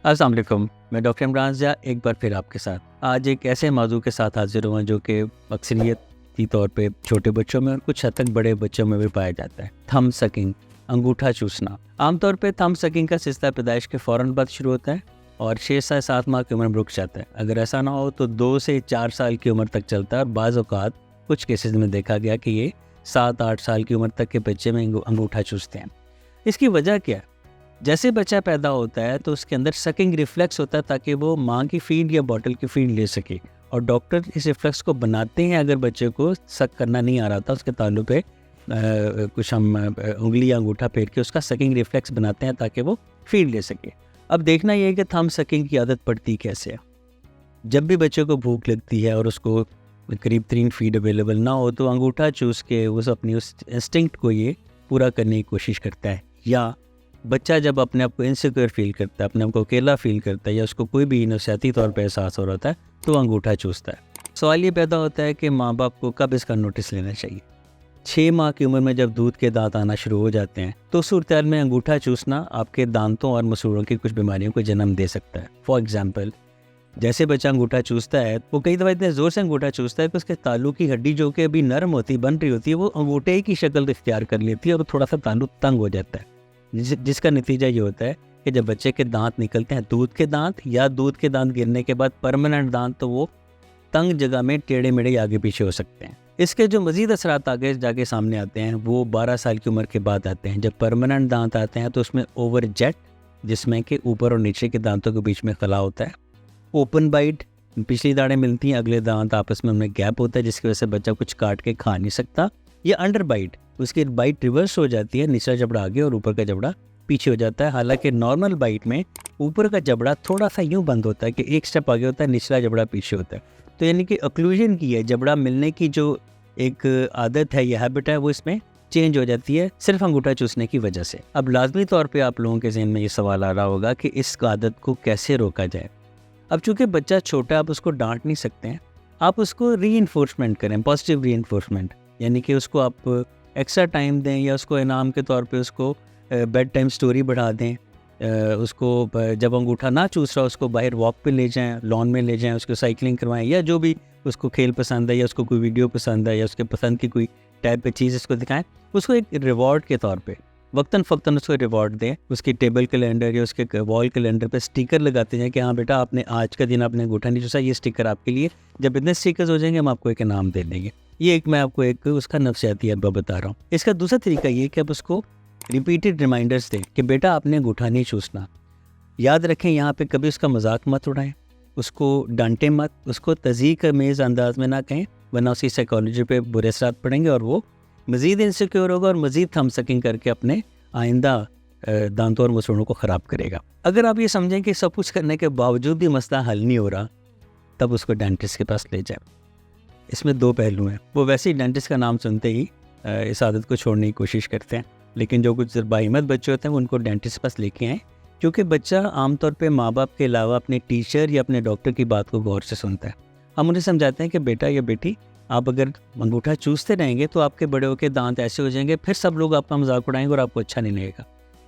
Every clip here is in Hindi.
अस्सलाम वालेकुम, मैं डॉक्टर इमरान ज़िया एक बार फिर आपके साथ आज एक ऐसे मौजू के साथ हाजिर हुआ जो कि अक्सरियती तौर पे छोटे बच्चों में और कुछ हद तक बड़े बच्चों में भी पाया जाता है। थंब सकिंग, अंगूठा चूसना। आमतौर पे थंब सकिंग का सिलसिला पैदाइश के फ़ौरन बाद शुरू होता है और 6 से 7 माह की उम्र में रुक जाता है। अगर ऐसा ना हो तो 2 से 4 साल की उम्र तक चलता है और बाज़ औक़ात कुछ केसेस में देखा गया कि ये 7-8 साल की उम्र तक के बच्चे में अंगूठा चूसते हैं। इसकी वजह क्या है? जैसे बच्चा पैदा होता है तो उसके अंदर सकिंग रिफ्लेक्स होता है ताकि वो माँ की फीड या बॉटल की फीड ले सके, और डॉक्टर इस रिफ्लेक्स को बनाते हैं अगर बच्चे को सक करना नहीं आ रहा था उसके तालु पे कुछ हम उंगली या अंगूठा फेर के उसका सकिंग रिफ्लेक्स बनाते हैं ताकि वो फीड ले सके। अब देखना ये है कि थंब सकिंग की आदत पड़ती कैसे है। जब भी बच्चे को भूख लगती है और उसको करीब 3 फीड अवेलेबल ना हो तो अंगूठा चूस के उस इंस्टिंक्ट को ये पूरा करने की कोशिश करता है। या बच्चा जब अपने आप को इनसिक्योर फील करता है, अपने आप को अकेला फील करता है या उसको कोई भी नफसियाती तौर पर एहसास हो रहा है तो अंगूठा चूसता है। सवाल ये पैदा होता है कि माँ बाप को कब इसका नोटिस लेना चाहिए। 6 माह की उम्र में जब दूध के दांत आना शुरू हो जाते हैं तो सूरत में अंगूठा चूसना आपके दांतों और मसूड़ों की कुछ बीमारियों को जन्म दे सकता है। फॉर एग्जाम्पल, जैसे बच्चा अंगूठा चूसता है वो कई दफ़ा इतने ज़ोर से अंगूठा चूसता है कि उसके तालू की हड्डी जो कि अभी नरम होती बन रही होती है वो अंगूठे की शक्ल इख्तियार कर लेती है और थोड़ा सा तालू तंग हो जाता है, जिसका नतीजा ये होता है कि जब बच्चे के दांत निकलते हैं, दूध के दांत या दूध के दांत गिरने के बाद परमानेंट दांत, तो वो तंग जगह में टेढ़े मेढ़े आगे पीछे हो सकते हैं। इसके जो मज़ीद असरात आगे जाके सामने आते हैं वो 12 साल की उम्र के बाद आते हैं। जब परमानेंट दांत आते हैं तो उसमें ओवर जेट, जिसमें कि ऊपर और नीचे के दांतों के बीच में खला होता है। ओपन बाइट, पिछली दाढ़ें मिलती हैं, अगले दांत आपस में उनमें गैप होता है जिसकी वजह से बच्चा कुछ काट के खा नहीं सकता। या अंडर बाइट, उसकी बाइट रिवर्स हो जाती है, निचला जबड़ा आगे और ऊपर का जबड़ा पीछे हो जाता है। हालांकि नॉर्मल बाइट में ऊपर का जबड़ा थोड़ा सा यूं बंद होता है कि एक स्टेप आगे होता है, निचला जबड़ा पीछे होता है। तो यानी कि ऑक्लूजन की है, जबड़ा मिलने की जो एक आदत है या हैबिट है वो इसमें चेंज हो जाती है सिर्फ अंगूठा चूसने की वजह से। अब लाजमी तौर पर आप लोगों के ज़हन में ये सवाल आ रहा होगा कि इस आदत को कैसे रोका जाए। अब चूंकि बच्चा छोटा, आप उसको डांट नहीं सकते हैं, आप उसको रीइंफोर्समेंट करें, पॉजिटिव रीइंफोर्समेंट, यानी कि उसको आप एक्स्ट्रा टाइम दें या उसको इनाम के तौर पे उसको बेड टाइम स्टोरी बढ़ा दें। उसको जब अंगूठा ना चूस रहा उसको बाहर वॉक पे ले जाएं, लॉन में ले जाएं, उसको साइकिलिंग करवाएं या जो भी उसको खेल पसंद है या उसको कोई वीडियो पसंद है या उसके पसंद की कोई टाइप की चीज़ उसको दिखाएं। उसको एक रिवॉर्ड के तौर पे वक्तन फ़क्तन उसको रिवॉर्ड दें। उसकी टेबल कैलेंडर या उसके वॉल कैलेंडर पे स्टिकर लगाते हैं कि हाँ बेटा, आपने आज का दिन आपने अंगूठा नहीं चूसा, ये स्टिकर आपके लिए। जब इतने स्टिकर्स हो जाएंगे हम आपको एक इनाम दे देंगे। ये एक मैं आपको एक उसका नफसियाती अरबा बता रहा हूँ। इसका दूसरा तरीका ये कि आप उसको रिपीटेड रिमाइंडर्स दें कि बेटा आपने अंगूठा नहीं चूसना। याद रखें, यहाँ पे कभी उसका मजाक मत उड़ाएं, उसको डांटें मत, उसको तज़ीक अमेज़ अंदाज में ना कहें, वरना उसकी साइकोलॉजी पे बुरे असरात पड़ेंगे और वो मज़ीद इनसिक्योर होगा और मज़ीद थंब सकिंग करके अपने आइंदा दांतों और मसूड़ों को ख़राब करेगा। अगर आप ये समझें कि सब कुछ करने के बावजूद भी मसला हल नहीं हो रहा, तब उसको डेंटिस्ट के पास ले जाए। इसमें 2 पहलू हैं। वो वैसे ही डेंटिस्ट का नाम सुनते ही इस आदत को छोड़ने की कोशिश करते हैं, लेकिन जो कुछ बाहिम्मत बच्चे होते हैं उनको डेंटिस्ट के पास लेके आएँ, क्योंकि बच्चा आमतौर पे माँ बाप के अलावा अपने टीचर या अपने डॉक्टर की बात को गौर से सुनता है। हम उन्हें समझाते हैं कि बेटा या बेटी, आप अगर अंगूठा चूसते रहेंगे तो आपके बड़े होकर दांत ऐसे हो जाएंगे, फिर सब लोग आपका मजाक उड़ाएंगे और आपको अच्छा नहीं लगेगा।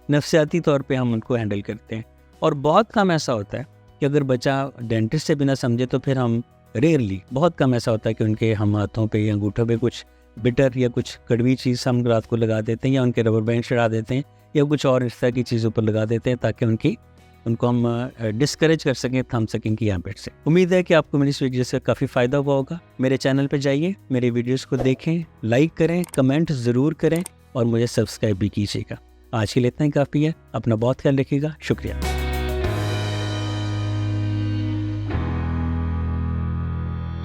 नफसियाती तौर पे हम उनको हैंडल करते हैं। और बहुत कम ऐसा होता है कि अगर बच्चा डेंटिस्ट से बिना समझे तो फिर हम रेयरली, बहुत कम ऐसा होता है कि उनके हम हाथों पे या अंगूठों पे कुछ बिटर या कुछ कड़वी चीज़ हम रात को लगा देते हैं या उनके रबर बैंड चढ़ा देते हैं या कुछ और इस तरह की चीज़ों पर लगा देते हैं ताकि उनको हम डिस्करेज कर सकें थंब सकिंग की हैबिट से। उम्मीद है कि आपको मेरी इस वीडियो से काफ़ी फ़ायदा हुआ होगा। मेरे चैनल पर जाइए, मेरे वीडियोस को देखें, लाइक करें, कमेंट ज़रूर करें और मुझे सब्सक्राइब भी कीजिएगा। आज के लिए इतना ही काफ़ी है। अपना बहुत ख्याल रखिएगा। शुक्रिया।